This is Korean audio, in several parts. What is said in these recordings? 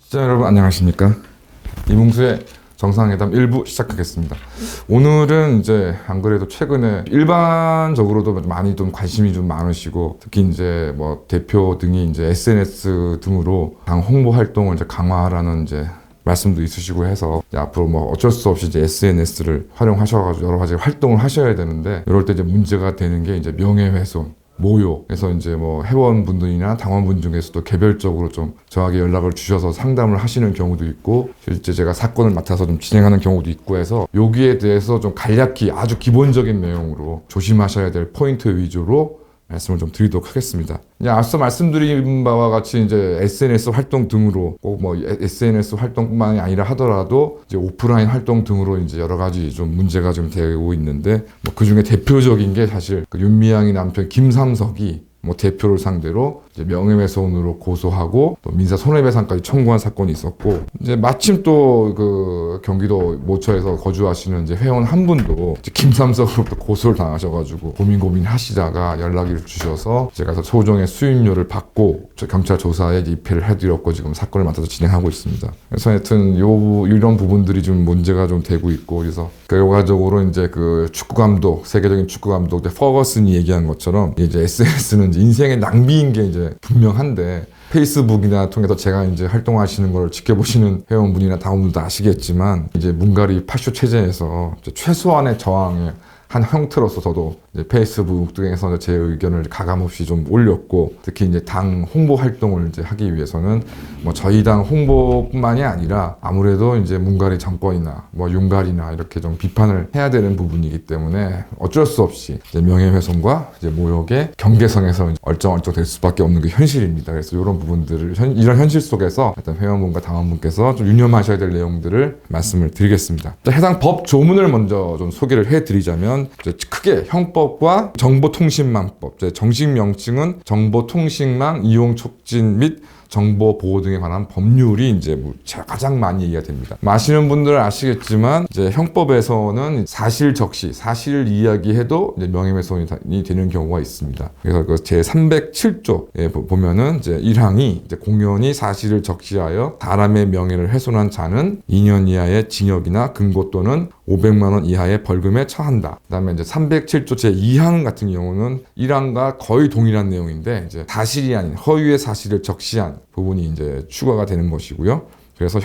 시청자 여러분 안녕하십니까? 이몽수의 정상회담 1부 시작하겠습니다. 오늘은 이제 안 그래도 최근에 일반적으로도 많이 좀 관심이 좀 많으시고, 특히 이제 뭐 대표 등이 이제 SNS 등으로 당 홍보 활동을 이제 강화하라는 이제 말씀도 있으시고 해서, 이제 앞으로 뭐 어쩔 수 없이 이제 SNS를 활용하셔가지고 여러 가지 활동을 하셔야 되는데, 이럴 때 이제 문제가 되는 게 이제 명예훼손, 모욕. 그래서 이제 뭐 회원분들이나 당원분 중에서도 개별적으로 좀 저에게 연락을 주셔서 상담을 하시는 경우도 있고, 실제 제가 사건을 맡아서 좀 진행하는 경우도 있고 해서, 여기에 대해서 좀 간략히 아주 기본적인 내용으로 조심하셔야 될 포인트 위주로 말씀을 좀 드리도록 하겠습니다. 이제 앞서 말씀드린 바와 같이 이제 SNS 활동 등으로, 꼭 뭐 SNS 활동뿐만이 아니라 하더라도 이제 오프라인 활동 등으로 이제 여러 가지 좀 문제가 좀 되고 있는데, 뭐 그 중에 대표적인 게 사실 그 윤미향이 남편 김삼석이 뭐 대표를 상대로 이제 명예훼손으로 고소하고 또 민사 손해배상까지 청구한 사건이 있었고, 이제 마침 또 그 경기도 모처에서 거주하시는 이제 회원 한 분도 이제 김삼석으로부터 고소를 당하셔가지고 고민하시다가 연락을 주셔서 제가 소정의 수임료를 받고 경찰 조사에 입회를 해드렸고, 지금 사건을 맡아서 진행하고 있습니다. 그래서 하여튼 이런 부분들이 좀 문제가 좀 되고 있고, 그래서 결과적으로 이제 그 축구 감독, 세계적인 축구 감독 이제 퍼거슨이 얘기한 것처럼 이제 SNS는 이제 인생의 낭비인 게 이제 분명한데, 페이스북이나 통해서 제가 이제 활동하시는 걸 지켜보시는 회원분이나 당원분도 아시겠지만, 이제 문가리 파쇼 체제에서 최소한의 저항의 한 형태로서 저도 이제 페이스북 등에서 제 의견을 가감없이 좀 올렸고, 특히 이제 당 홍보 활동을 이제 하기 위해서는 뭐 저희 당 홍보뿐만이 아니라 아무래도 이제 문가리 정권이나 뭐 윤가리나 이렇게 좀 비판을 해야 되는 부분이기 때문에 어쩔 수 없이 이제 명예훼손과 이제 모욕의 경계선에서 얼쩡얼쩡 될 수밖에 없는 게 현실입니다. 그래서 이런 부분들을 이런 현실 속에서 일단 회원분과 당원분께서 좀 유념하셔야 될 내용들을 말씀을 드리겠습니다. 해당 법 조문을 먼저 좀 소개를 해드리자면, 크게 형법과 정보통신망법, 정식 명칭은 정보통신망 이용 촉진 및 정보 보호 등에 관한 법률이 이제 가장 많이 얘기가 됩니다. 아시는 분들은 아시겠지만, 이제 형법에서는 사실 적시, 사실을 이야기해도 이제 명예훼손이 되는 경우가 있습니다. 그래서 그 제 307조에 보면은 이제 1항이 이제 공연히 사실을 적시하여 사람의 명예를 훼손한 자는 2년 이하의 징역이나 금고 또는 500만 원 이하의 벌금에 처한다. 그다음에 이제 307조 제 2항 같은 경우는 1항과 거의 동일한 내용인데, 이제 사실이 아닌 허위의 사실을 적시한 부분이 이제 추가가 되는 것이고요. 그래서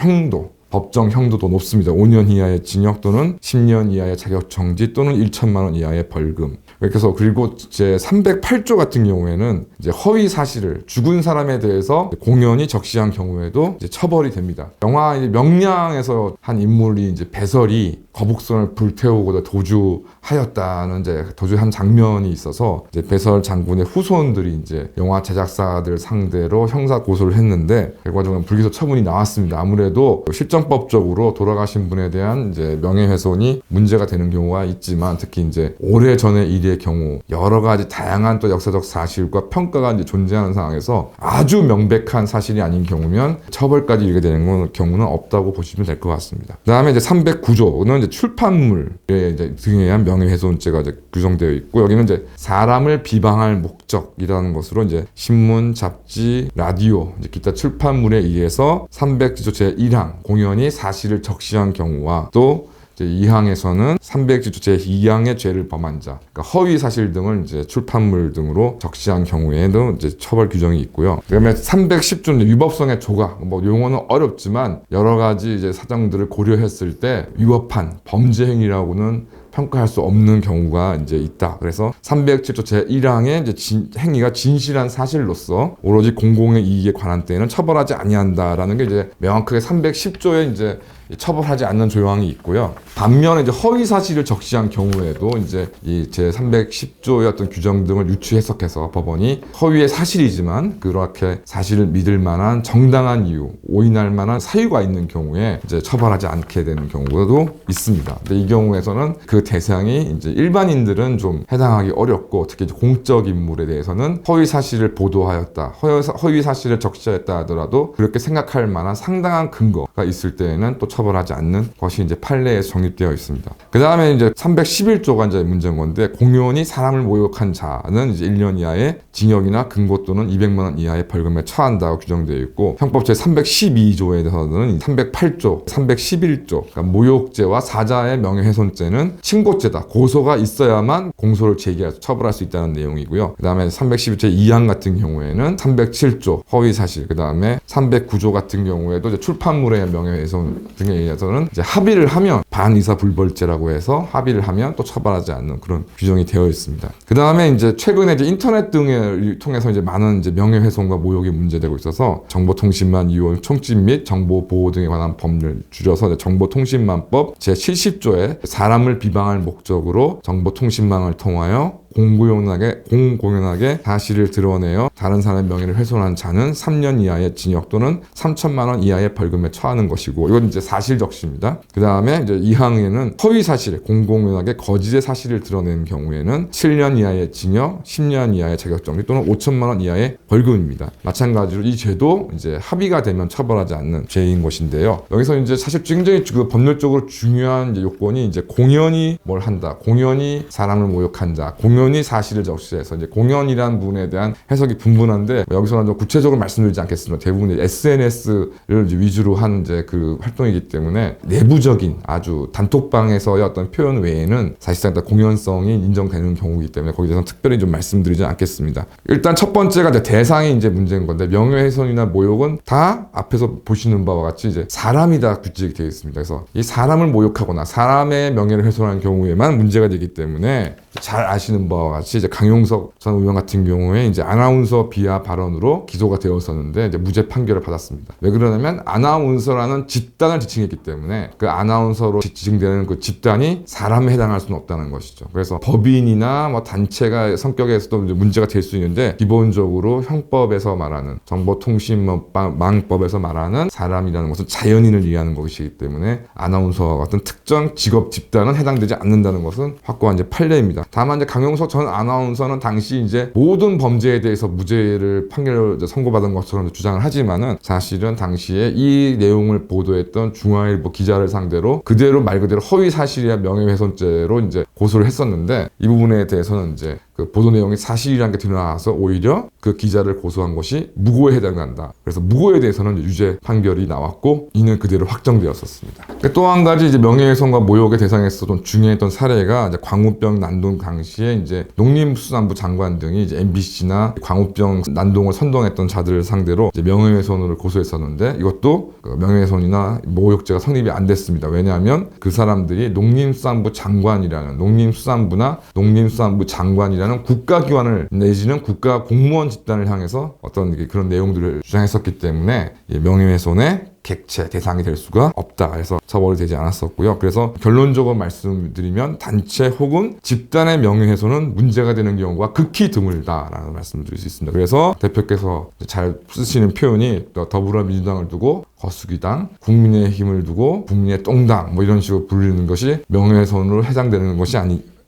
법정 형도도 높습니다. 5년 이하의 징역 또는 10년 이하의 자격정지 또는 1천만 원 이하의 벌금. 그래서 그리고 제 308조 같은 경우에는 이제 허위 사실을 죽은 사람에 대해서 공연히 적시한 경우에도 이제 처벌이 됩니다. 영화 명량에서 한 인물이 이제 배설이 거북선을 불태우고 도주하였다는 이제 도주한 장면이 있어서, 이제 배설 장군의 후손들이 이제 영화 제작사들 상대로 형사 고소를 했는데, 결과적으로 불기소 처분이 나왔습니다. 아무래도 실정법적으로 돌아가신 분에 대한 이제 명예훼손이 문제가 되는 경우가 있지만, 특히 이제 오래전의 일의 경우 여러 가지 다양한 또 역사적 사실과 평가가 이제 존재하는 상황에서 아주 명백한 사실이 아닌 경우면 처벌까지 이르게 되는 경우는 없다고 보시면 될 것 같습니다. 그다음에 이제 309조는 이제 출판물에 이제 등에 의한 명예훼손죄가 이제 규정되어 있고, 여기는 이제 사람을 비방할 목적이라는 것으로 이제 신문, 잡지, 라디오, 이제 기타 출판물에 의해서 300조 제 1항 공연히 사실을 적시한 경우와, 또 이제 2항에서는 300조 제 2항의 죄를 범한 자, 그러니까 허위 사실 등을 이제 출판물 등으로 적시한 경우에도 이제 처벌 규정이 있고요. 그다음에 310조는 위법성의 조각, 뭐 용어는 어렵지만 여러 가지 이제 사정들을 고려했을 때 위법한 범죄 행위라고는 평가할 수 없는 경우가 이제 있다. 그래서 307조 제1항의 이제 행위가 진실한 사실로서 오로지 공공의 이익에 관한 때에는 처벌하지 아니한다라는 게 이제 명확하게 310조에 이제 처벌하지 않는 조항이 있고요. 반면에 이제 허위 사실을 적시한 경우에도 이제 이 제 310조의 어떤 규정 등을 유추 해석해서 법원이 허위의 사실이지만 그렇게 사실을 믿을 만한 정당한 이유, 오인할 만한 사유가 있는 경우에 이제 처벌하지 않게 되는 경우도 있습니다. 근데 이 경우에서는 그 대상이 이제 일반인들은 좀 해당하기 어렵고, 특히 이제 공적 인물에 대해서는 허위 사실을 보도하였다, 허위 사실을 적시하였다 하더라도 그렇게 생각할 만한 상당한 근거가 있을 때에는 또 처벌 처벌하지 않는 것이 이제 판례에서 정립되어 있습니다. 그 다음에 이제 311조가 이제 문제인 건데, 공연히 사람을 모욕한 자는 이제 1년 이하의 징역이나 금고 또는 200만 원 이하의 벌금에 처한다고 규정되어 있고, 형법 제 312조에 대해서는 308조, 311조, 그러니까 모욕죄와 사자의 명예훼손죄는 친고죄다. 고소가 있어야만 공소를 제기해서 처벌할 수 있다는 내용이고요. 그 다음에 312조 2항 같은 경우에는 307조 허위사실, 그 다음에 309조 같은 경우에도 이제 출판물의 명예훼손 등에 의해서는 이제 합의를 하면 반의사불벌죄라고 해서 합의를 하면 또 처벌하지 않는 그런 규정이 되어 있습니다. 그 다음에 이제 최근에 이제 인터넷 등을 통해서 이제 많은 이제 명예훼손과 모욕이 문제되고 있어서 정보통신망 이용 총집 및 정보 보호 등에 관한 법률, 줄여서 정보통신망법 제70조에 사람을 비방할 목적으로 정보통신망을 통하여 공공연하게 사실을 드러내어 다른 사람의 명예를 훼손한 자는 3년 이하의 징역 또는 3천만 원 이하의 벌금에 처하는 것이고, 이건 이제 사실적시입니다. 그 다음에 이제 2항에는 허위 사실, 공공연하게 거짓의 사실을 드러내는 경우에는 7년 이하의 징역, 10년 이하의 자격정지 또는 5천만 원 이하의 벌금입니다. 마찬가지로 이 죄도 이제 합의가 되면 처벌하지 않는 죄인 것인데요. 여기서 이제 사실 굉장히 그 법률적으로 중요한 이제 요건이 이제 공연히 뭘 한다, 공연히 사람을 모욕한 자, 공연히 사실을 적시해서 이제 공연이라는 부분에 대한 해석이 분분한데, 여기서는 좀 구체적으로 말씀드리지 않겠습니다. 대부분 SNS를 위주로 한 이제 그 활동이기 때문에 내부적인 아주 단톡방에서의 어떤 표현 외에는 사실상 공연성이 인정되는 경우이기 때문에 거기에 대해서는 특별히 좀 말씀드리지 않겠습니다. 일단 첫 번째가 이제 대상이 이제 문제인 건데, 명예훼손이나 모욕은 다 앞에서 보시는 바와 같이 이제 사람이 다 규칙이 되어 있습니다. 그래서 이 사람을 모욕하거나 사람의 명예를 훼손하는 경우에만 문제가 되기 때문에, 잘 아시는 바와 같이 이제 강용석 전 의원 같은 경우에 이제 아나운서 비하 발언으로 기소가 되었었는데 이제 무죄 판결을 받았습니다. 왜 그러냐면 아나운서라는 집단을 지칭했기 때문에 그 아나운서로 지칭되는 그 집단이 사람에 해당할 수는 없다는 것이죠. 그래서 법인이나 뭐 단체가 성격에서도 이제 문제가 될 수 있는데, 기본적으로 형법에서 말하는 정보통신망법에서 말하는 사람이라는 것은 자연인을 의미하는 것이기 때문에 아나운서와 같은 특정 직업 집단은 해당되지 않는다는 것은 확고한 이제 판례입니다. 다만 이제 강용석 전 아나운서는 당시 이제 모든 범죄에 대해서 무죄를 판결을 선고받은 것처럼 주장을 하지만은, 사실은 당시에 이 내용을 보도했던 중앙일보 기자를 상대로 그대로 말 그대로 허위 사실이나 명예훼손죄로 이제 고소를 했었는데, 이 부분에 대해서는 이제 그 보도 내용이 사실이라는 게 드러나서 오히려 그 기자를 고소한 것이 무고에 해당한다. 그래서 무고에 대해서는 유죄 판결이 나왔고, 이는 그대로 확정되었었습니다. 또 한 가지 이제 명예훼손과 모욕의 대상에서 좀 중요했던 사례가 이제 광우병 난동 당시에 이제 농림수산부 장관 등이 이제 MBC나 광우병 난동을 선동했던 자들을 상대로 이제 명예훼손을 고소했었는데, 이것도 그 명예훼손이나 모욕죄가 성립이 안 됐습니다. 왜냐하면 그 사람들이 농림수산부 장관이라는, 농림수산부나 농림수산부 장관이라는 국가기관을 내지는 국가 공무원 집단을 향해서 어떤 그런 내용들을 주장했었기 때문에 명예훼손의 객체 대상이 될 수가 없다. 그래서 처벌이 되지 않았었고요. 그래서 결론적으로 말씀드리면 단체 혹은 집단의 명예훼손은 문제가 되는 경우가 극히 드물다라는 말씀을 드릴 수 있습니다. 그래서 대표께서 잘 쓰시는 표현이 더불어민주당을 두고 거수기당, 국민의힘을 두고 국민의 똥당 뭐 이런 식으로 부르는 것이 명예훼손으로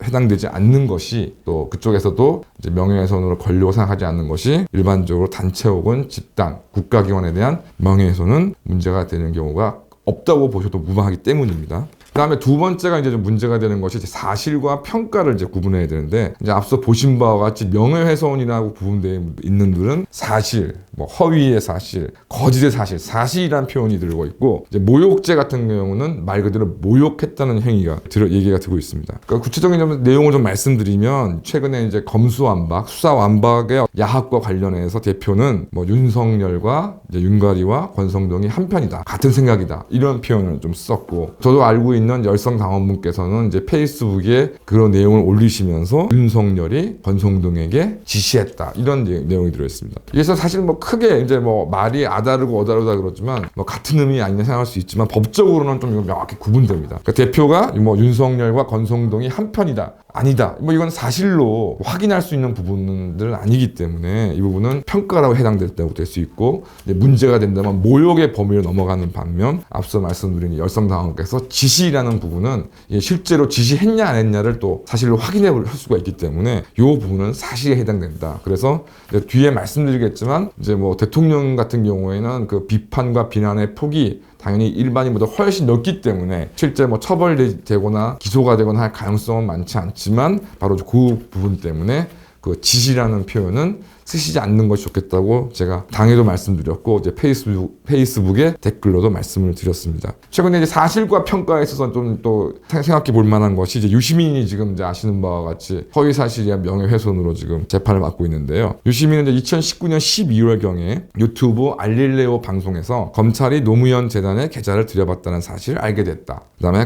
해당되지 않는 것이, 또 그쪽에서도 이제 명예훼손으로 걸려고 생각하지 않는 것이 일반적으로 단체 혹은 집단, 국가기관에 대한 명예훼손은 문제가 되는 경우가 없다고 보셔도 무방하기 때문입니다. 그 다음에 두 번째가 이제 좀 문제가 되는 것이 이제 사실과 평가를 이제 구분해야 되는데, 이제 앞서 보신 바와 같이 명예훼손이라고 구분되어 있는 들은 사실, 뭐 허위의 사실, 거짓의 사실, 사실이란 표현이 들고 있고, 이제 모욕죄 같은 경우는 말 그대로 모욕했다는 행위가 얘기가 되고 있습니다. 그러니까 구체적인 내용을 좀 말씀드리면, 최근에 이제 검수완박, 수사완박의 야합과 관련해서 대표는 뭐 윤석열과 이제 윤가리와 권성동이 한편이다, 같은 생각이다, 이런 표현을 좀 썼고, 저도 알고 있는 열성당원분께서는 이제 페이스북에 그런 내용을 올리시면서 윤석열이 권성동에게 지시했다, 이런 내용이 들어있습니다. 그래서 사실 뭐 크게 이제 뭐 말이 아다르고 어다르다 그러지만 뭐 같은 의미 아니냐 생각할 수 있지만, 법적으로는 좀 명확히 구분됩니다. 그러니까 대표가 뭐 윤석열과 권성동이 한편이다, 아니다. 뭐 이건 사실로 확인할 수 있는 부분들은 아니기 때문에 이 부분은 평가라고 해당된다고 될 수 있고, 문제가 된다면 모욕의 범위를 넘어가는 반면 앞서 말씀드린 열성당원께서 지시라는 부분은 실제로 지시했냐 안 했냐를 또 사실로 확인해 볼 수가 있기 때문에 이 부분은 사실에 해당된다. 그래서 뒤에 말씀드리겠지만 이제 뭐 대통령 같은 경우에는 그 비판과 비난의 폭이 당연히 일반인보다 훨씬 넓기 때문에 실제 뭐 처벌되거나 기소가 되거나 할 가능성은 많지 않지만 바로 그 부분 때문에 그 지시라는 표현은 쓰시지 않는 것이 좋겠다고 제가 당에도 말씀드렸고 이제 페이스북에 댓글로도 말씀을 드렸습니다. 최근에 이제 사실과 평가에 있어서 좀 또 생각해 볼 만한 것이 이제 유시민이 지금 이제 아시는 바와 같이 허위 사실이야 명예훼손으로 지금 재판을 받고 있는데요. 유시민은 이제 2019년 12월경에 유튜브 알릴레오 방송에서 검찰이 노무현 재단에 계좌를 들여봤다는 사실을 알게 됐다. 그다음에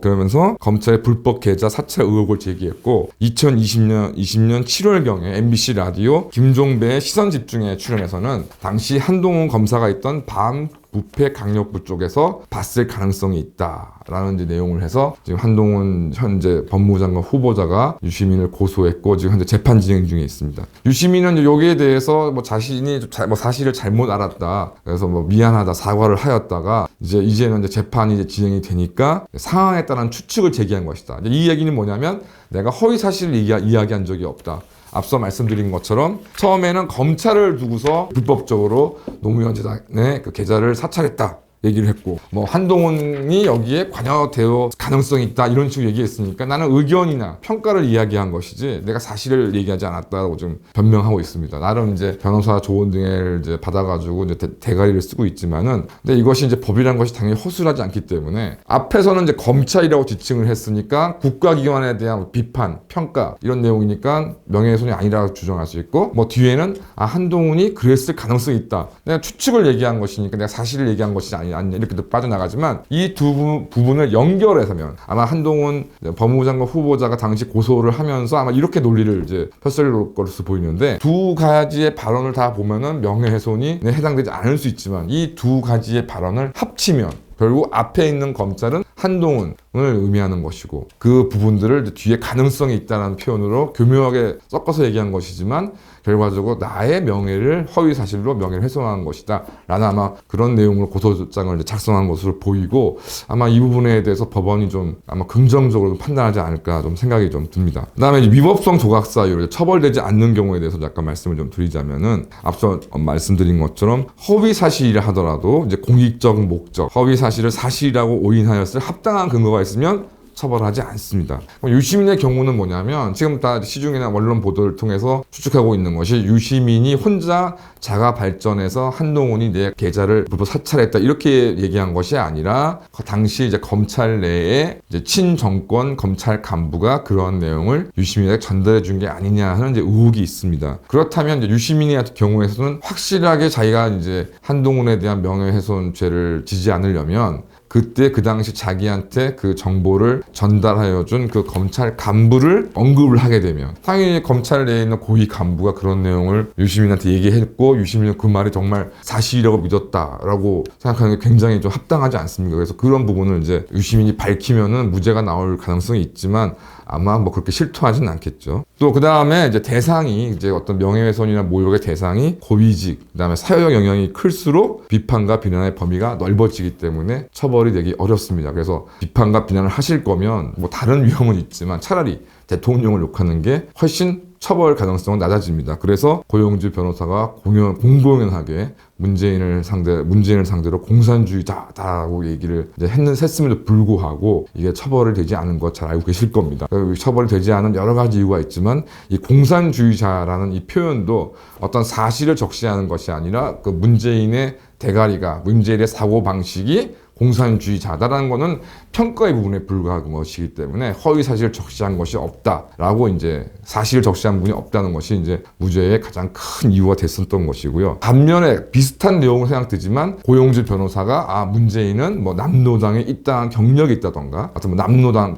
그러면서 검찰의 불법 계좌 사찰 의혹을 제기했고 2020년 7월경에 MBC 라디오 김종배의 시선집중에 출연해서는 당시 한동훈 검사가 있던 밤 부패 강력부 쪽에서 봤을 가능성이 있다라는 이제 내용을 해서 지금 한동훈 현재 법무장관 후보자가 유시민을 고소했고 지금 현재 재판 진행 중에 있습니다. 유시민은 여기에 대해서 뭐 자신이 뭐 사실을 잘못 알았다. 그래서 뭐 미안하다 사과를 하였다가 이제는 이제 재판이 이제 진행이 되니까 상황에 따른 추측을 제기한 것이다. 이 얘기는 뭐냐면 내가 허위 사실을 이야기한 적이 없다. 앞서 말씀드린 것처럼 처음에는 검찰을 두고서 불법적으로 노무현 재단의 그 계좌를 사찰했다 얘기를 했고 뭐 한동훈이 여기에 관여되어 가능성이 있다 이런 식으로 얘기했으니까 나는 의견이나 평가를 이야기한 것이지 내가 사실을 얘기하지 않았다고 좀 변명하고 있습니다. 나름 이제 변호사 조언 등을 이제 받아가지고 이제 대가리를 쓰고 있지만은 근데 이것이 이제 법이라는 것이 당연히 허술하지 않기 때문에 앞에서는 이제 검찰이라고 지칭을 했으니까 국가기관에 대한 비판, 평가 이런 내용이니까 명예훼손이 아니라고 주장할 수 있고 뭐 뒤에는 한동훈이 그랬을 가능성이 있다. 내가 추측을 얘기한 것이니까 내가 사실을 얘기한 것이 아니라 이렇게 빠져나가지만 이 두 부분을 연결해서면 아마 한동훈 법무장관 후보자가 당시 고소를 하면서 아마 이렇게 논리를 이제 펼칠 것으로 보이는데 두 가지의 발언을 다 보면은 명예훼손이 해당되지 않을 수 있지만 이 두 가지의 발언을 합치면 결국 앞에 있는 검찰은 한동훈을 의미하는 것이고 그 부분들을 뒤에 가능성이 있다는 표현으로 교묘하게 섞어서 얘기한 것이지만 결과적으로 나의 명예를 허위 사실로 명예를 훼손한 것이다 라는 아마 그런 내용으로 고소장을 작성한 것으로 보이고 아마 이 부분에 대해서 법원이 좀 아마 긍정적으로 판단하지 않을까 좀 생각이 좀 듭니다. 그 다음에 위법성 조각 사유로 처벌되지 않는 경우에 대해서 약간 말씀을 좀 드리자면은 앞서 말씀드린 것처럼 허위 사실이라 하더라도 이제 공익적 목적 허위 사실을 사실이라고 오인하였을 합당한 근거가 있으면 처벌하지 않습니다. 유시민의 경우는 뭐냐면 지금 다 시중이나 언론 보도를 통해서 추측하고 있는 것이 유시민이 혼자 자가 발전해서 한동훈이 내 계좌를 불법 사찰했다 이렇게 얘기한 것이 아니라 당시 이제 검찰 내에 이제 친정권 검찰 간부가 그런 내용을 유시민에게 전달해 준 게 아니냐 하는 이제 의혹이 있습니다. 그렇다면 이제 유시민의 경우에서는 확실하게 자기가 이제 한동훈에 대한 명예훼손죄를 지지 않으려면 그때 그 당시 자기한테 그 정보를 전달하여 준 그 검찰 간부를 언급을 하게 되면 당연히 검찰 내에 있는 고위 간부가 그런 내용을 유시민한테 얘기했고 유시민은 그 말이 정말 사실이라고 믿었다라고 생각하는 게 굉장히 좀 합당하지 않습니까? 그래서 그런 부분을 이제 유시민이 밝히면은 무죄가 나올 가능성이 있지만 아마 뭐 그렇게 실토하지는 않겠죠. 또 그 다음에 이제 대상이 이제 어떤 명예훼손이나 모욕의 대상이 고위직, 그 다음에 사회적 영향이 클수록 비판과 비난의 범위가 넓어지기 때문에 처벌이 되기 어렵습니다. 그래서 비판과 비난을 하실 거면 뭐 다른 위험은 있지만 차라리 대통령을 욕하는 게 훨씬 처벌 가능성은 낮아집니다. 그래서 고용주 변호사가 공공연하게 문재인을 상대로 공산주의자다라고 얘기를 이제 했음에도 불구하고 이게 처벌이 되지 않은 거 잘 알고 계실 겁니다. 처벌이 되지 않은 여러 가지 이유가 있지만 이 공산주의자라는 이 표현도 어떤 사실을 적시하는 것이 아니라 그 문재인의 대가리가 문재인의 사고 방식이 공산주의자다라는 것은 평가의 부분에 불과한 것이기 때문에 허위 사실을 적시한 것이 없다라고 이제 사실을 적시한 부분이 없다는 것이 이제 무죄의 가장 큰 이유가 됐었던 것이고요. 반면에 비슷한 내용은 생각되지만 고용주 변호사가 문재인은 뭐 남노당에 입당한 경력이 있다던가, 하여튼 뭐 남노당,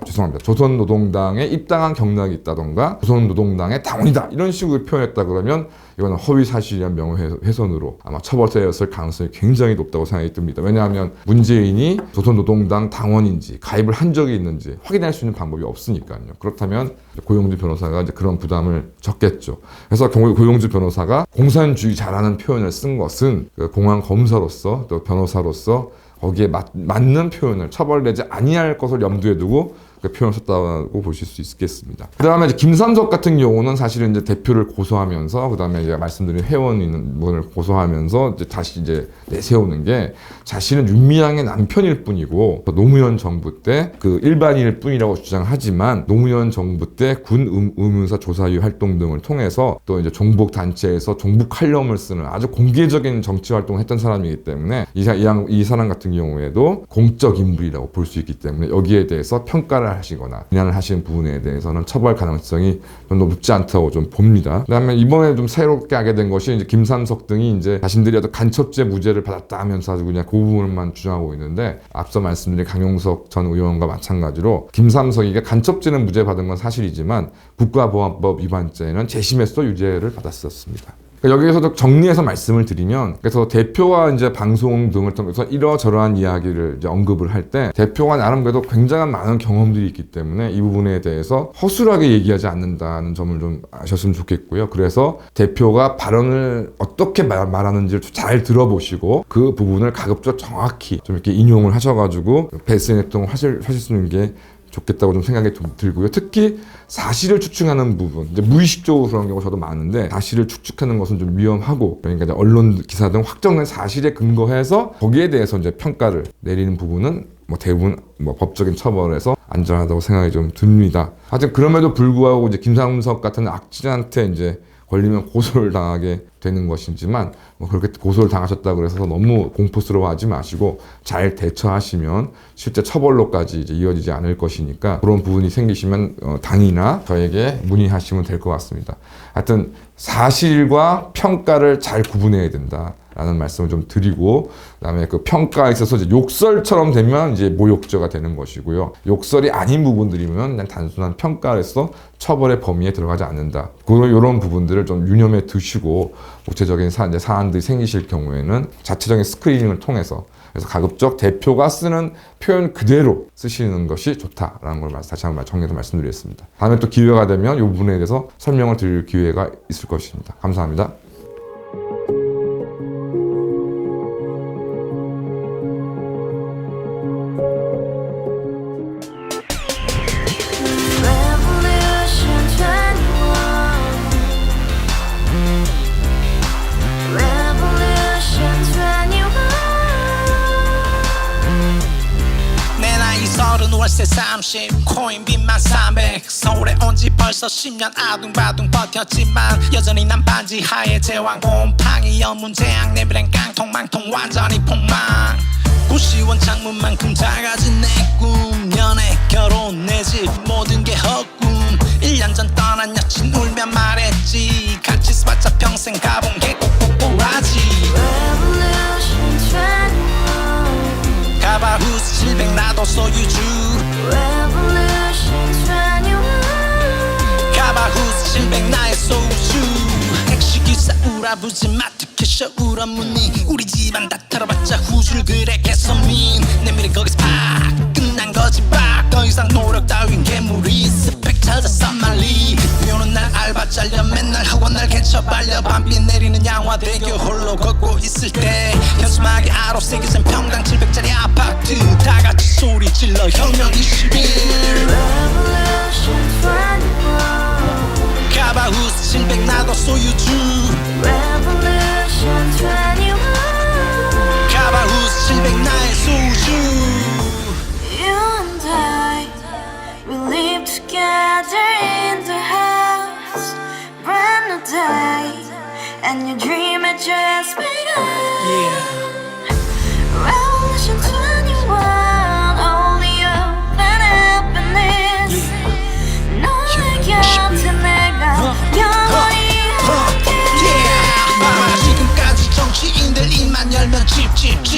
죄송합니다. 조선노동당에 입당한 경력이 있다던가, 조선노동당의 당원이다 이런 식으로 표현했다 그러면 이거는 허위 사실이란 명예훼손으로 아마 처벌되었을 가능성이 굉장히 높다고 생각이 듭니다. 왜냐하면 문재인이 조선노동당 당원인지 가입을 한 적이 있는지 확인할 수 있는 방법이 없으니까요. 그렇다면 고용주 변호사가 이제 그런 부담을 졌겠죠. 그래서 고용주 변호사가 공산주의자라는 표현을 쓴 것은 공안 검사로서 또 변호사로서 거기에 맞는 표현을 처벌되지 아니할 것을 염두에 두고 그 표현을 썼다고 보실 수 있겠습니다. 그 다음에 김삼석 같은 경우는 사실은 이제 대표를 고소하면서, 그 다음에 제가 말씀드린 회원인 분을 고소하면서 이제 다시 이제 내세우는 게 자신은 윤미향의 남편일 뿐이고 노무현 정부 때 그 일반인일 뿐이라고 주장하지만 노무현 정부 때 군 의문사 조사위 활동 등을 통해서 또 이제 종북 단체에서 종북 칼럼을 쓰는 아주 공개적인 정치 활동을 했던 사람이기 때문에 이 사람 같은 경우에도 공적 인물이라고 볼 수 있기 때문에 여기에 대해서 평가를 하시거나 비난을 하시는 부분에 대해서는 처벌 가능성이 좀 높지 않다고 좀 봅니다. 그다음에 이번에 좀 새롭게 하게 된 것이 이제 김삼석 등이 이제 자신들이 어떤 간첩죄 무죄를 받았다 하면서 아주 그냥 그 부분만 주장하고 있는데, 앞서 말씀드린 강용석 전 의원과 마찬가지로 김삼석이가 간첩죄는 무죄 받은 건 사실이지만 국가보안법 위반죄는 재심에서 유죄를 받았었습니다. 여기에서도 정리해서 말씀을 드리면, 그래서 대표와 이제 방송 등을 통해서 이러저러한 이야기를 이제 언급을 할 때 대표가 나름 그래도 굉장한 많은 경험들이 있기 때문에 이 부분에 대해서 허술하게 얘기하지 않는다는 점을 좀 아셨으면 좋겠고요. 그래서 대표가 발언을 어떻게 말하는지를 잘 들어보시고 그 부분을 가급적 정확히 좀 이렇게 인용을 하셔가지고 배스 행동을 하셨으면 게 좋겠다고 좀 생각이 좀 들고요. 특히 사실을 추측하는 부분, 이제 무의식적으로 그런 경우가 저도 많은데, 사실을 추측하는 것은 좀 위험하고, 그러니까 이제 언론 기사 등 확정된 사실에 근거해서 거기에 대해서 이제 평가를 내리는 부분은 뭐 대부분 뭐 법적인 처벌에서 안전하다고 생각이 좀 듭니다. 하여튼 그럼에도 불구하고 이제 김삼석 같은 악질한테 이제 걸리면 고소를 당하게 되는 것이지만, 뭐 그렇게 고소를 당하셨다고 그래서 너무 공포스러워하지 마시고 잘 대처하시면 실제 처벌로까지 이제 이어지지 않을 것이니까, 그런 부분이 생기시면 당이나 저에게 문의하시면 될 것 같습니다. 하여튼 사실과 평가를 잘 구분해야 된다라는 말씀을 좀 드리고, 그다음에 그 평가에 있어서 이제 욕설처럼 되면 이제 모욕죄가 되는 것이고요. 욕설이 아닌 부분들이면 그냥 단순한 평가에서 처벌의 범위에 들어가지 않는다. 이런 부분들을 좀 유념해 두시고, 구체적인 사안들이 생기실 경우에는 자체적인 스크리닝을 통해서, 그래서 가급적 대표가 쓰는 표현 그대로 쓰시는 것이 좋다라는 걸 다시 한번 정리해서 말씀드리겠습니다. 다음에 또 기회가 되면 이 부분에 대해서 설명을 드릴 기회가 있을 것입니다. 감사합니다. 월세 30 코인빚만 300 서울에 온 지 벌써 10년 아둥바둥 버텼지만 여전히 난 반지 하에 제왕 곰팡이 연문제약 내비랭 깡통망통 완전히 폭망 구시원 창문만큼 작아진 내 꿈 연애 결혼 내 집 모든 게 헛꿈 1년 전 떠난 여친 울며 말했지 같이 써봤자 평생 가본 게 꼭꼭꼭하지 가바후스 700 나도 소유주 가바후스 700 나의 소주 택시기사 우라부지 마트 캐셔 울어무니 우리 집안 다 털어봤자 후줄 그래 개선민 내미래 거기서 팍 끝난 거지 팍 더 이상 노력 따윈 괴물이 스펙 찾아서 말리 비오는 날 알바 잘려 맨날 학원 날 개쳐 발려 밤비 내리는 양화대교 홀로 걷고 있을 때 현수막에 아로 새겨진 평당 700짜리 아파트 다같이 소리 질러 혁명 21 가바후스 700 나도 소유주 가바후스 700 나의 소주 live together in the house, brand new day, and your dream had just begun. Revolution 21, only hope and happiness. 너의 곁에 내가 영원히 함께. 지금까지 정치인들 입만 열면 칩칩칩